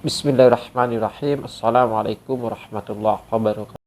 Bismillahirrahmanirrahim. Assalamualaikum warahmatullahi wabarakatuh.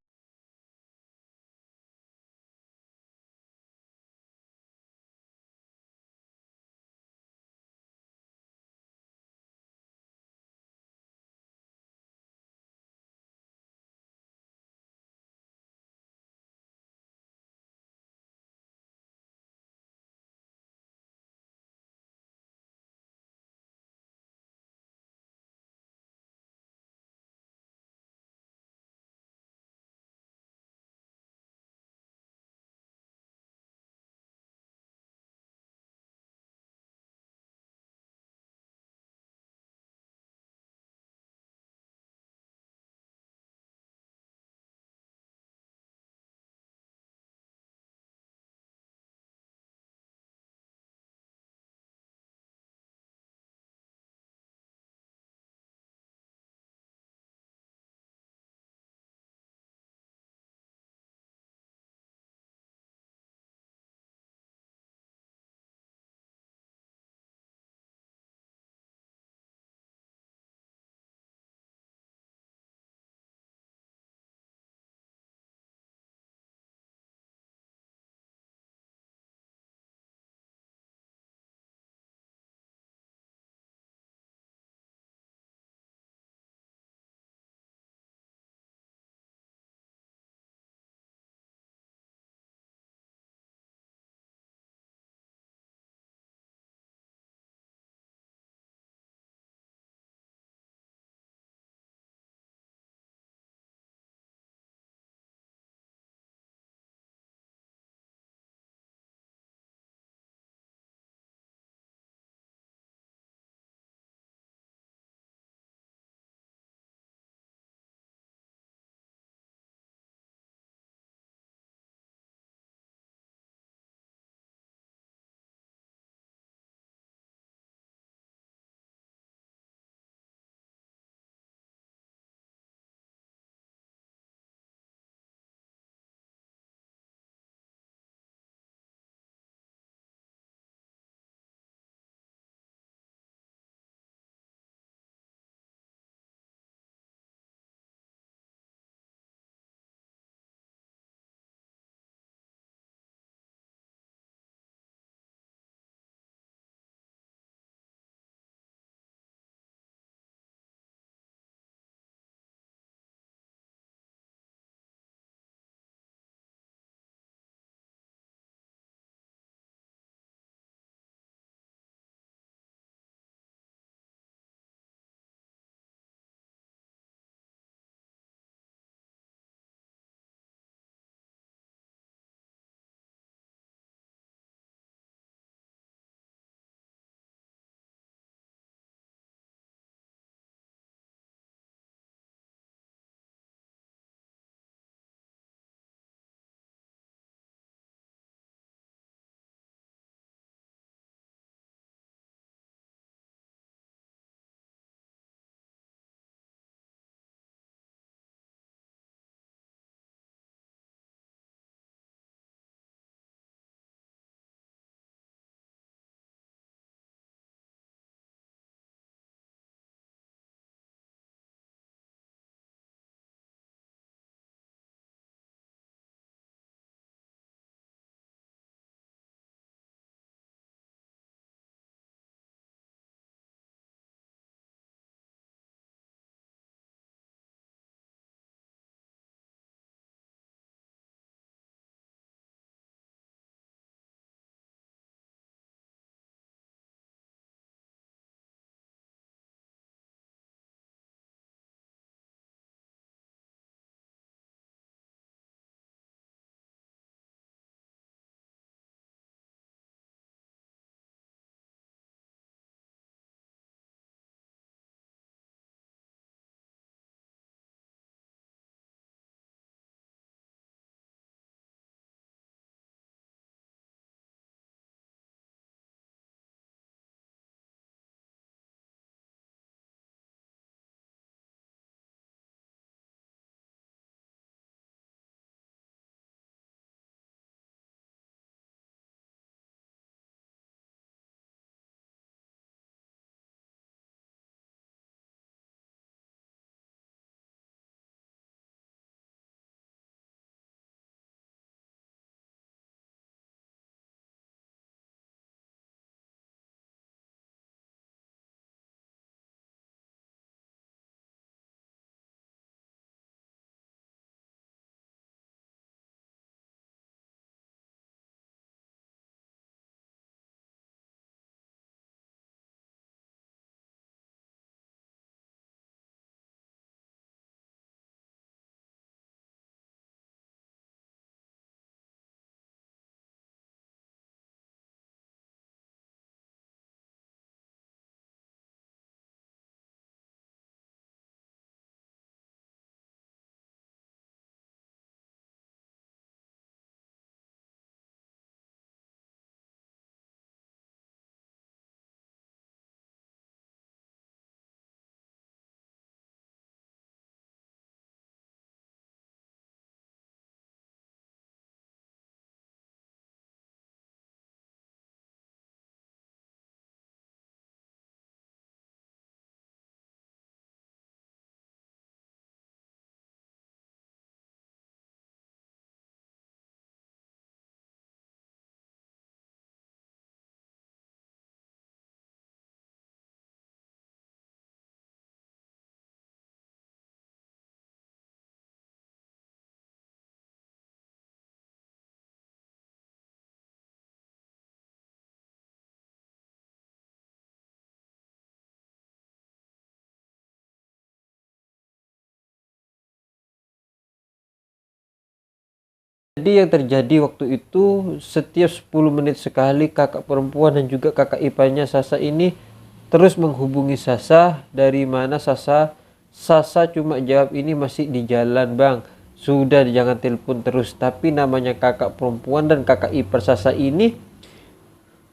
Jadi yang terjadi waktu itu, setiap 10 menit sekali kakak perempuan dan juga kakak iparnya Sasa ini terus menghubungi Sasa. Dari mana Sasa? Sasa cuma jawab, ini masih di jalan bang, sudah jangan telepon terus. Tapi namanya kakak perempuan dan kakak ipar Sasa ini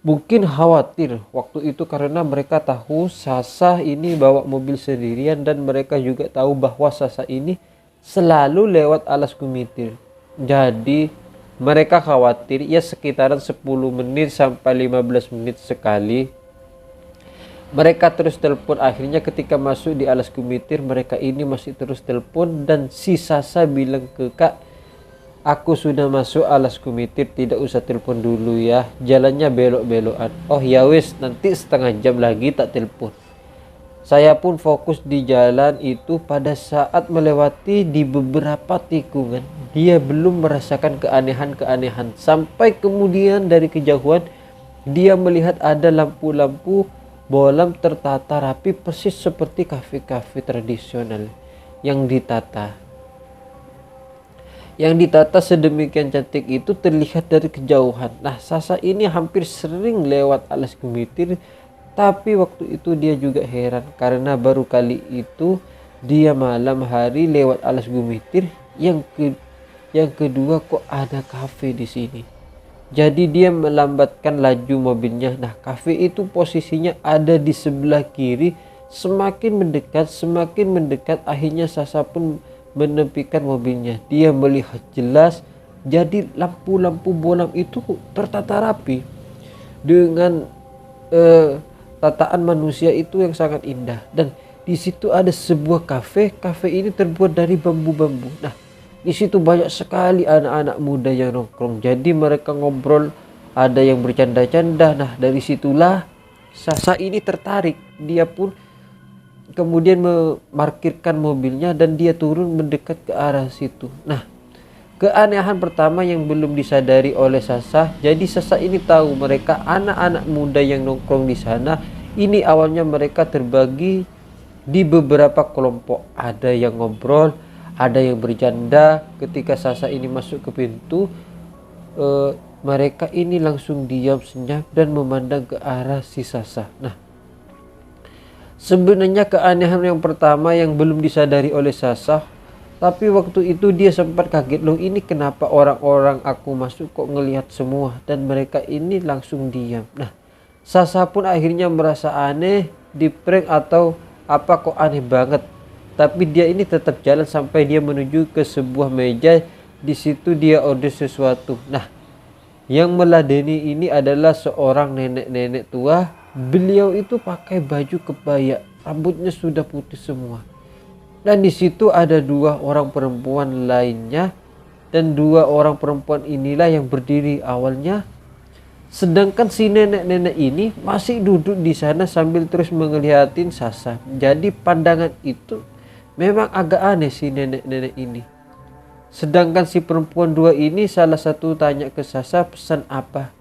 mungkin khawatir waktu itu karena mereka tahu Sasa ini bawa mobil sendirian dan mereka juga tahu bahwa Sasa ini selalu lewat alas kumitir. Jadi mereka khawatir ya sekitaran 10 menit sampai 15 menit sekali mereka terus telepon. Akhirnya ketika masuk di alas kumitir mereka ini masih terus telepon dan si Sasa bilang ke kak, aku sudah masuk alas kumitir, tidak usah telepon dulu ya, jalannya belok-belokan. Oh ya wis, nanti setengah jam lagi tak telepon. Saya pun fokus di jalan itu. Pada saat melewati di beberapa tikungan, dia belum merasakan keanehan-keanehan. Sampai kemudian dari kejauhan, dia melihat ada lampu-lampu bolam tertata rapi persis seperti kafe-kafe tradisional yang ditata. Yang ditata sedemikian cantik itu terlihat dari kejauhan. Nah, Sasa ini hampir sering lewat alas kumitir. Tapi waktu itu dia juga heran karena baru kali itu dia malam hari lewat alas kumitir. Yang kedua kok ada kafe di sini. Jadi dia melambatkan laju mobilnya. Nah, kafe itu posisinya ada di sebelah kiri. Semakin mendekat, akhirnya Sasa pun menepikan mobilnya. Dia melihat jelas. Jadi lampu-lampu bolam itu tertata rapi dengan tataan manusia itu yang sangat indah. Dan di situ ada sebuah kafe. Kafe ini terbuat dari bambu-bambu. Nah, di situ banyak sekali anak-anak muda yang nongkrong. Jadi mereka ngobrol, ada yang bercanda-canda. Nah, dari situlah Sasa ini tertarik. Dia pun kemudian memarkirkan mobilnya dan dia turun mendekat ke arah situ. Nah, keanehan pertama yang belum disadari oleh Sasa. Jadi Sasa ini tahu mereka anak-anak muda yang nongkrong di sana. Ini awalnya mereka terbagi di beberapa kelompok. Ada yang ngobrol, ada yang bercanda. Ketika Sasa ini masuk ke pintu, mereka ini langsung diam senyap dan memandang ke arah si Sasa. Nah, sebenarnya keanehan yang pertama yang belum disadari oleh Sasa, tapi waktu itu dia sempat kaget, loh ini kenapa orang-orang aku masuk kok ngelihat semua dan mereka ini langsung diam. Nah, Sasa pun akhirnya merasa aneh, di prank atau apa kok aneh banget. Tapi dia ini tetap jalan sampai dia menuju ke sebuah meja. Di situ dia order sesuatu. Nah, yang meladeni ini adalah seorang nenek-nenek tua. Beliau itu pakai baju kebaya, rambutnya sudah putih semua. Dan di situ ada dua orang perempuan lainnya. Dan dua orang perempuan inilah yang berdiri awalnya. Sedangkan si nenek-nenek ini masih duduk di sana sambil terus ngeliatin Sasa. Jadi pandangan itu memang agak aneh si nenek-nenek ini. Sedangkan si perempuan dua ini salah satu tanya ke Sasa, pesan apa?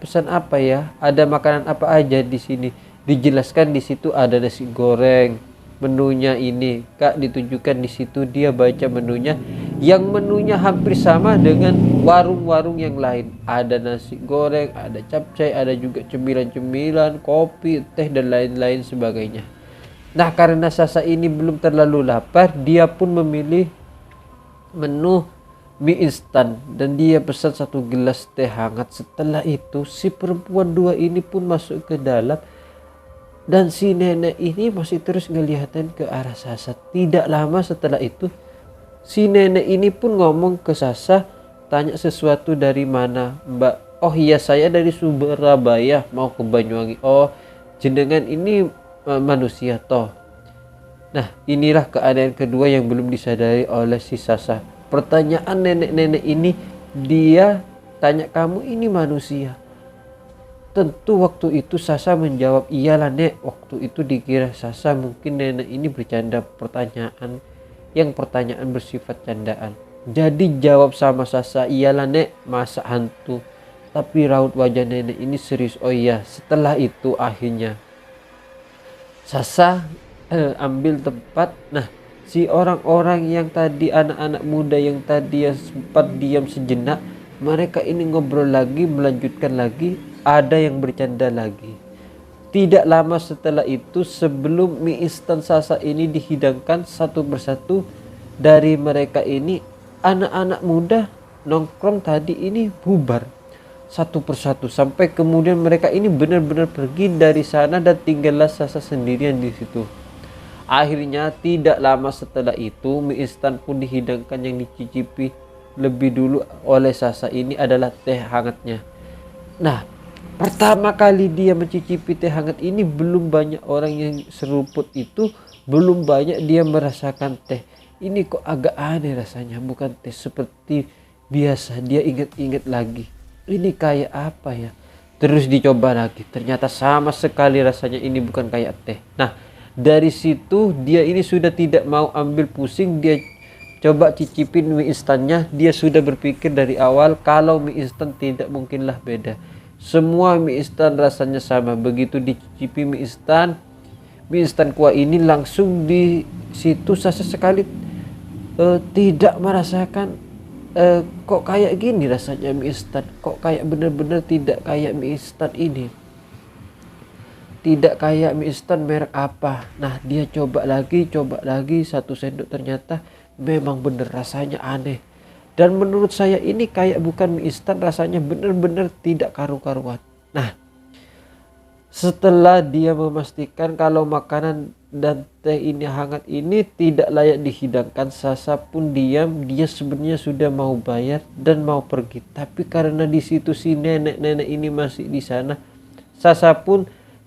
Pesan apa ya? Ada makanan apa aja di sini? Dijelaskan di situ ada nasi goreng. Menunya ini, Kak, ditunjukkan di situ. Dia baca menunya, yang menunya hampir sama dengan warung-warung yang lain. Ada nasi goreng, ada capcay, ada juga cemilan-cemilan, kopi, teh dan lain-lain sebagainya. Nah, karena Sasa ini belum terlalu lapar, dia pun memilih menu mie instan dan dia pesan satu gelas teh hangat. Setelah itu si perempuan dua ini pun masuk ke dalam. Dan si nenek ini masih terus ngeliatin ke arah Sasa. Tidak lama setelah itu, si nenek ini pun ngomong ke Sasa, tanya sesuatu, dari mana Mbak? Oh iya, saya dari Surabaya mau ke Banyuwangi. Oh, jenengan ini manusia toh. Nah, inilah keadaan kedua yang belum disadari oleh si Sasa. Pertanyaan nenek-nenek ini, dia tanya, kamu ini manusia? Tentu waktu itu Sasa menjawab, iyalah nek. Waktu itu dikira Sasa mungkin nenek ini bercanda pertanyaan bersifat candaan. Jadi jawab sama Sasa, iyalah nek, masa hantu. Tapi raut wajah nenek ini serius. Oh iya. Setelah itu akhirnya Sasa ambil tempat. Nah, Si orang-orang yang tadi, anak-anak muda yang tadi yang sempat diam sejenak, mereka ini ngobrol lagi, melanjutkan lagi, ada yang bercanda lagi. Tidak lama setelah itu, sebelum mie instan Sasa ini dihidangkan satu persatu, dari mereka ini anak-anak muda nongkrong tadi ini bubar satu persatu, sampai kemudian mereka ini benar-benar pergi dari sana dan tinggallah Sasa sendirian di situ. Akhirnya tidak lama setelah itu mie instan pun dihidangkan. Yang dicicipi lebih dulu oleh Sasa ini adalah teh hangatnya. Nah, pertama kali dia mencicipi teh hangat ini, belum banyak orang yang seruput itu, belum banyak dia merasakan teh. Ini kok agak aneh rasanya, bukan teh seperti biasa. Dia ingat-ingat lagi, ini kayak apa ya? Terus dicoba lagi, ternyata sama sekali rasanya ini bukan kayak teh. Nah, dari situ dia ini sudah tidak mau ambil pusing, dia coba cicipin mie instannya. Dia sudah berpikir dari awal kalau mie instan tidak mungkinlah beda. Semua mie instan rasanya sama. Begitu dicicipi mie instan kuah ini, langsung di situ Sasa sekali tidak merasakan kok kayak gini rasanya mie instan. Kok kayak bener-bener tidak kayak mie instan ini. Tidak kayak mie instan merek apa. Nah, dia coba lagi satu sendok, ternyata memang bener rasanya aneh. Dan menurut saya ini kayak bukan mie instan, rasanya bener-bener tidak karu-karuan. Nah, setelah dia memastikan kalau makanan dan teh ini hangat ini tidak layak dihidangkan, Sasa pun diam. Dia sebenarnya sudah mau bayar dan mau pergi, tapi karena di situ si nenek-nenek ini masih di sana, Sasa pun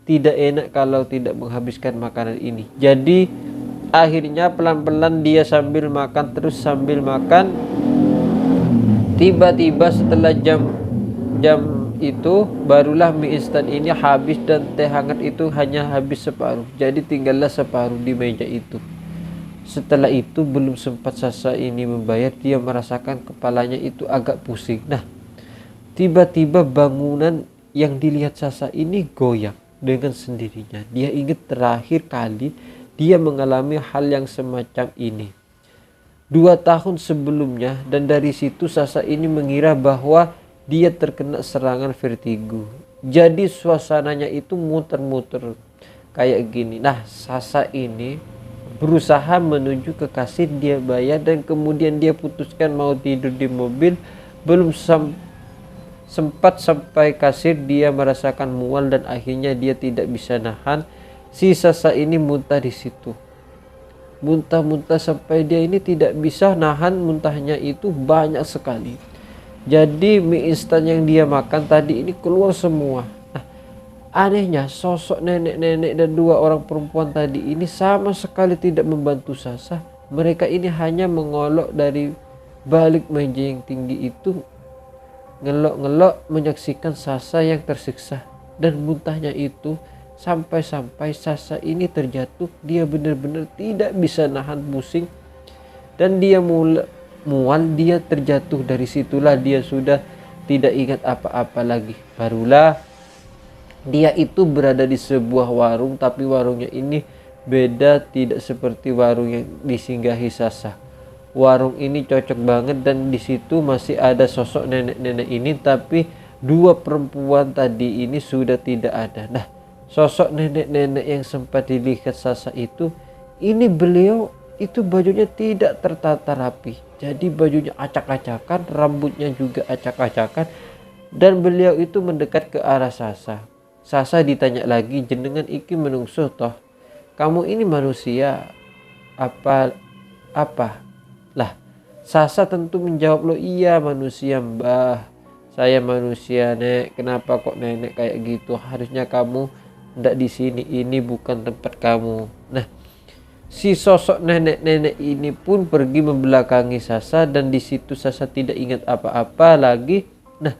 tidak enak kalau tidak menghabiskan makanan ini. Jadi akhirnya pelan-pelan dia sambil makan, terus sambil makan, tiba-tiba setelah jam itu barulah mie instan ini habis dan teh hangat itu hanya habis separuh. Jadi tinggallah separuh di meja itu. Setelah itu belum sempat Sasa ini membayar, dia merasakan kepalanya itu agak pusing. Nah, tiba-tiba bangunan yang dilihat Sasa ini goyang dengan sendirinya. Dia ingat terakhir kali dia mengalami hal yang semacam ini 2 tahun sebelumnya, dan dari situ Sasa ini mengira bahwa dia terkena serangan vertigo. Jadi suasananya itu muter-muter kayak gini. Nah, Sasa ini berusaha menuju ke kasir, dia bayar dan kemudian dia putuskan mau tidur di mobil. Belum sempat sampai kasir, dia merasakan mual dan akhirnya dia tidak bisa nahan. Si Sasa ini muntah di situ. Muntah-muntah sampai dia ini tidak bisa nahan, muntahnya itu banyak sekali. Jadi mie instan yang dia makan tadi ini keluar semua. Nah, anehnya sosok nenek-nenek dan 2 orang perempuan tadi ini sama sekali tidak membantu Sasa. Mereka ini hanya mengolok dari balik meja yang tinggi itu, ngelok-ngelok menyaksikan Sasa yang tersiksa dan muntahnya itu, sampai-sampai Sasa ini terjatuh. Dia benar-benar tidak bisa nahan pusing dan dia mual, dia terjatuh. Dari situlah dia sudah tidak ingat apa-apa lagi. Barulah dia itu berada di sebuah warung, tapi warungnya ini beda, tidak seperti warung yang disinggahi Sasa. Warung ini cocok banget dan di situ masih ada sosok nenek-nenek ini, tapi 2 perempuan tadi ini sudah tidak ada. Nah, sosok nenek-nenek yang sempat dilihat Sasa itu, ini beliau itu bajunya tidak tertata rapi. Jadi bajunya acak-acakan, rambutnya juga acak-acakan, dan beliau itu mendekat ke arah Sasa. Sasa ditanya lagi, jenengan iki menungso toh? Kamu ini manusia apa? Lah, Sasa tentu menjawab, lo iya manusia mbah. Saya manusia nek. Kenapa kok nenek kayak gitu? Harusnya kamu ndak di sini. Ini bukan tempat kamu. Nah, si sosok nenek-nenek ini pun pergi membelakangi Sasa dan di situ Sasa tidak ingat apa-apa lagi. Nah,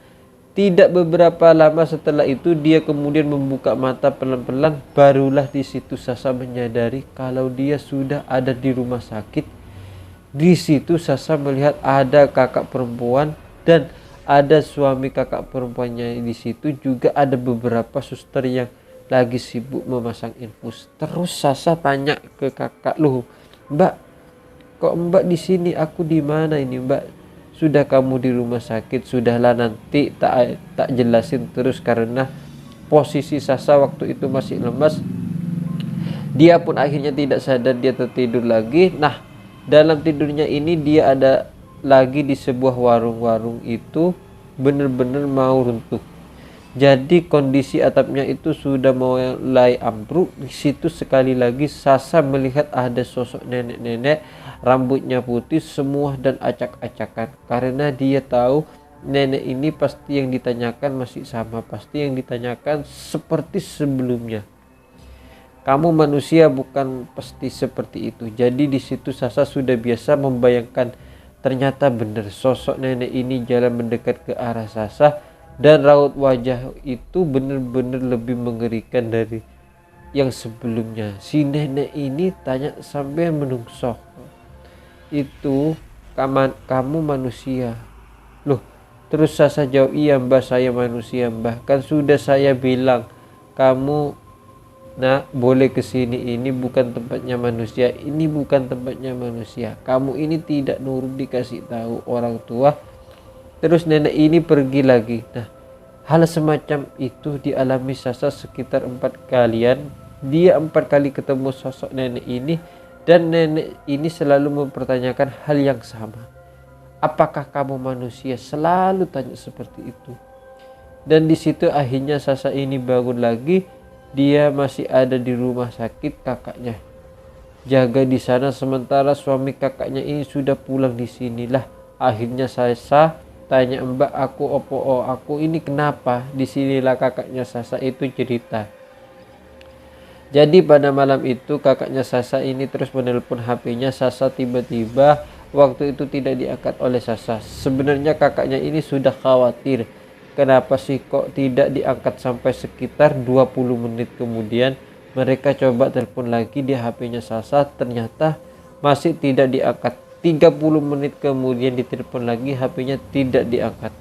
tidak beberapa lama setelah itu dia kemudian membuka mata pelan-pelan. Barulah di situ Sasa menyadari kalau dia sudah ada di rumah sakit. Di situ Sasa melihat ada kakak perempuan dan ada suami kakak perempuannya. Di situ juga ada beberapa suster yang lagi sibuk memasang infus. Terus Sasa tanya ke kakak, loh Mbak, kok Mbak di sini, aku di mana ini Mbak? Sudah kamu di rumah sakit, sudahlah nanti tak jelasin terus. Karena posisi Sasa waktu itu masih lemas, dia pun akhirnya tidak sadar, dia tertidur lagi. Nah, dalam tidurnya ini dia ada lagi di sebuah warung itu benar-benar mau runtuh. Jadi kondisi atapnya itu sudah mulai ambruk. Di situ sekali lagi Sasa melihat ada sosok nenek-nenek, rambutnya putih semua dan acak-acakan. Karena dia tahu nenek ini pasti yang ditanyakan masih sama, pasti yang ditanyakan seperti sebelumnya. Kamu manusia bukan, pasti seperti itu. Jadi di situ Sasa sudah biasa membayangkan, ternyata benar sosok nenek ini jalan mendekat ke arah Sasa. Dan raut wajah itu benar-benar lebih mengerikan dari yang sebelumnya. Si nenek ini tanya sampai menungso, itu kamu manusia? Loh, terus Sasa jawab, iya Mbah, saya manusia Mbah. Kan sudah saya bilang, kamu nak boleh kesini, ini bukan tempatnya manusia, ini bukan tempatnya manusia. Kamu ini tidak nurut dikasih tahu orang tua. Terus nenek ini pergi lagi. Nah, hal semacam itu dialami Sasa sekitar 4 kalian. Dia 4 kali ketemu sosok nenek ini, dan nenek ini selalu mempertanyakan hal yang sama. Apakah kamu manusia? Selalu tanya seperti itu. Dan di situ akhirnya Sasa ini bangun lagi. Dia masih ada di rumah sakit, kakaknya jaga di sana, sementara suami kakaknya ini sudah pulang di sinilah. Akhirnya Sasa tanya, Mbak, aku ini kenapa? Disinilah kakaknya Sasa itu cerita. Jadi pada malam itu kakaknya Sasa ini terus menelpon HP-nya Sasa, tiba-tiba waktu itu tidak diangkat oleh Sasa. Sebenarnya kakaknya ini sudah khawatir, kenapa sih kok tidak diangkat, sampai sekitar 20 menit kemudian mereka coba telepon lagi di HP-nya Sasa, ternyata masih tidak diangkat. 30 menit kemudian ditelepon lagi, HP-nya tidak diangkat.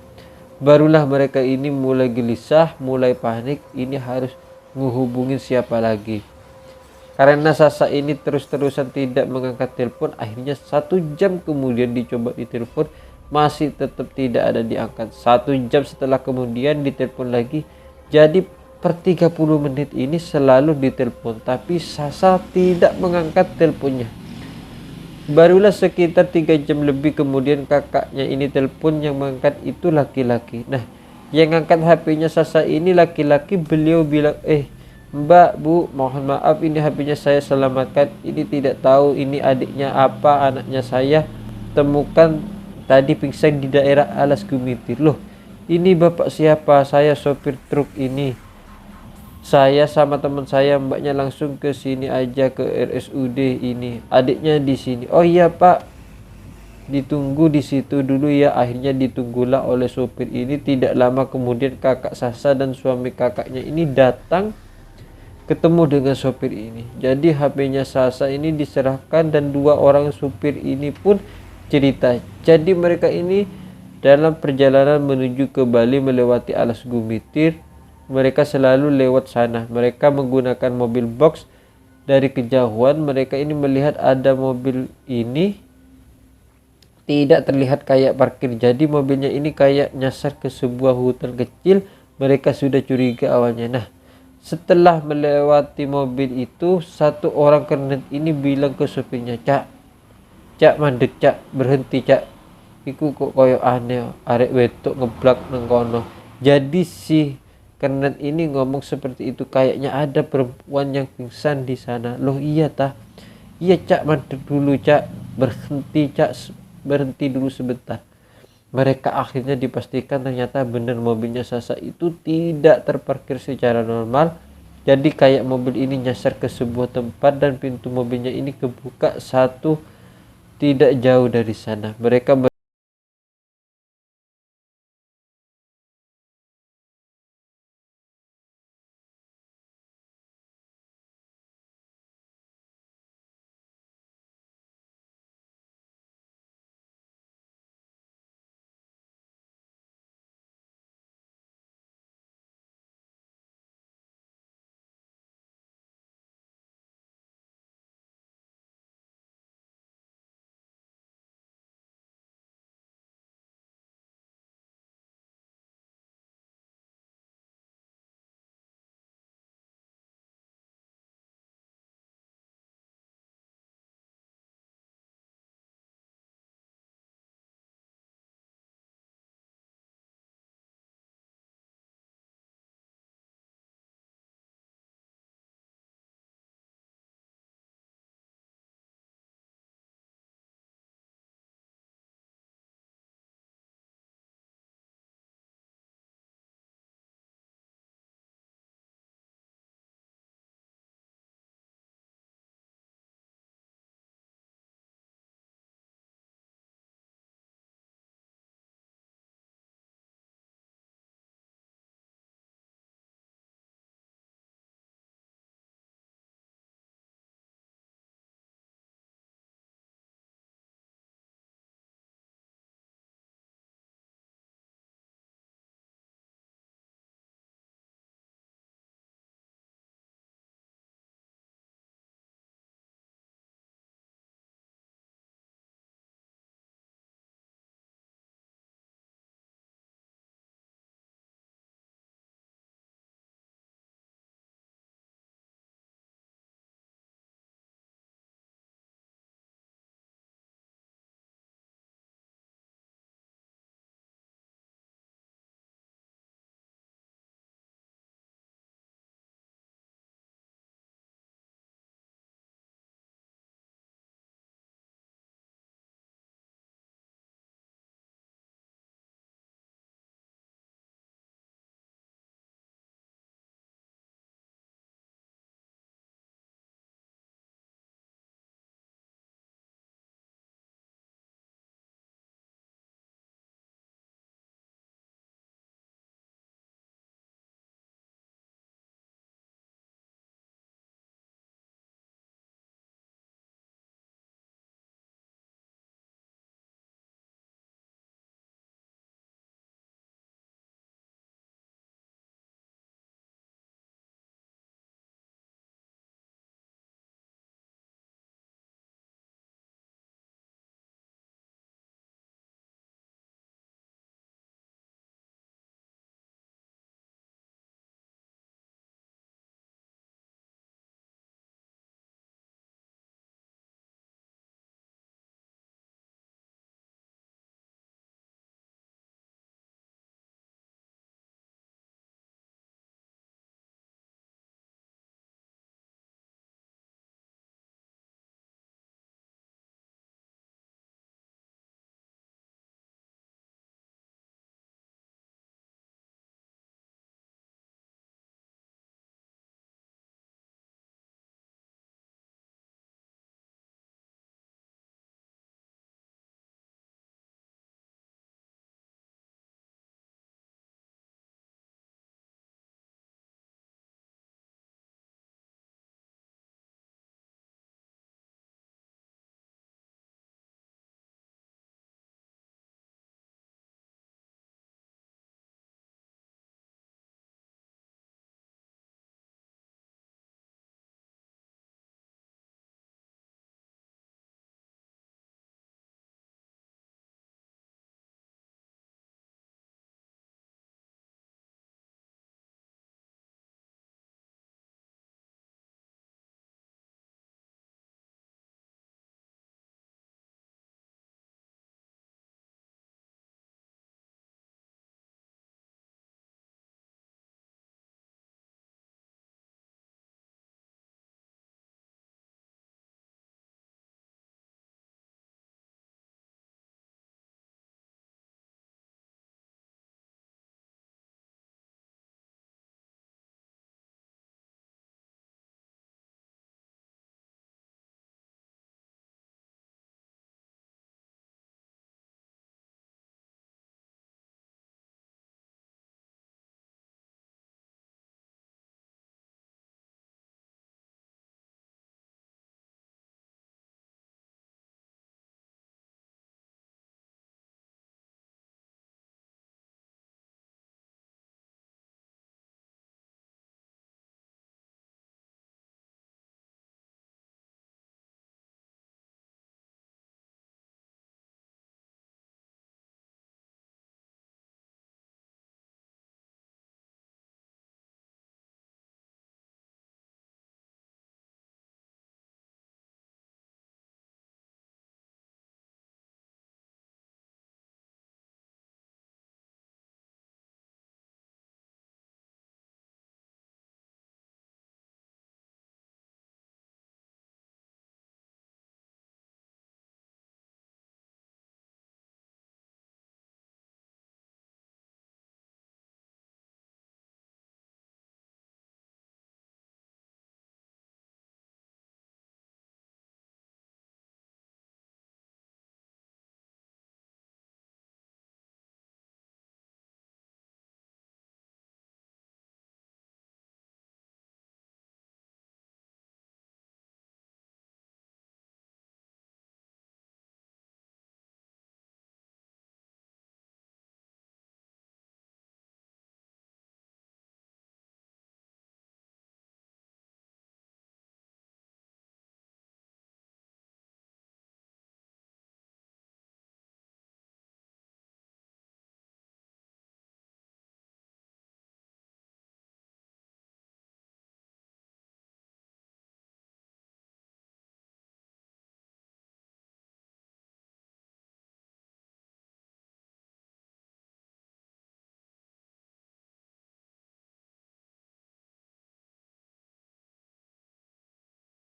Barulah mereka ini mulai gelisah, mulai panik, ini harus menghubungin siapa lagi. Karena Sasa ini terus-terusan tidak mengangkat telepon, akhirnya 1 jam kemudian dicoba ditelepon, masih tetap tidak ada diangkat. 1 jam setelah kemudian ditelepon lagi. Jadi per 30 menit ini selalu ditelepon, tapi Sasa tidak mengangkat teleponnya. Barulah sekitar 3 jam lebih kemudian kakaknya ini telepon, yang mengangkat itu laki-laki. Nah, yang angkat HP-nya Sasa ini laki-laki. Beliau bilang, Mbak, Bu, mohon maaf, ini HP-nya saya selamatkan. Ini tidak tahu ini adiknya apa, anaknya saya temukan tadi pingsan di daerah Alas Gumitir. Loh, ini bapak siapa? Saya sopir truk ini. Saya sama teman saya, Mbaknya langsung ke sini aja, ke RSUD ini. Adiknya di sini. Oh iya Pak, ditunggu di situ dulu ya. Akhirnya ditunggulah oleh sopir ini. Tidak lama kemudian kakak Sasa dan suami kakaknya ini datang, ketemu dengan sopir ini. Jadi HP-nya Sasa ini diserahkan, dan 2 orang sopir ini pun cerita. Jadi mereka ini dalam perjalanan menuju ke Bali melewati Alas Gumitir, mereka selalu lewat sana. Mereka menggunakan mobil box. Dari kejauhan mereka ini melihat ada mobil ini tidak terlihat kayak parkir. Jadi mobilnya ini kayak nyasar ke sebuah hutan kecil. Mereka sudah curiga awalnya. Nah, setelah melewati mobil itu, 1 orang kernet ini bilang ke sopirnya, Cak mandek Cak, berhenti Cak, iku kok koyo aneh, arek wetok ngeblak nang kono. Jadi si kernet ini ngomong seperti itu, kayaknya ada perempuan yang pingsan di sana. Loh iya tah? Iya Cak, mandek dulu Cak, berhenti Cak, berhenti dulu sebentar. Mereka akhirnya dipastikan ternyata benar mobilnya Sasa itu tidak terparkir secara normal. Jadi kayak mobil ini nyasar ke sebuah tempat, dan pintu mobilnya ini kebuka satu tidak jauh dari sana. Mereka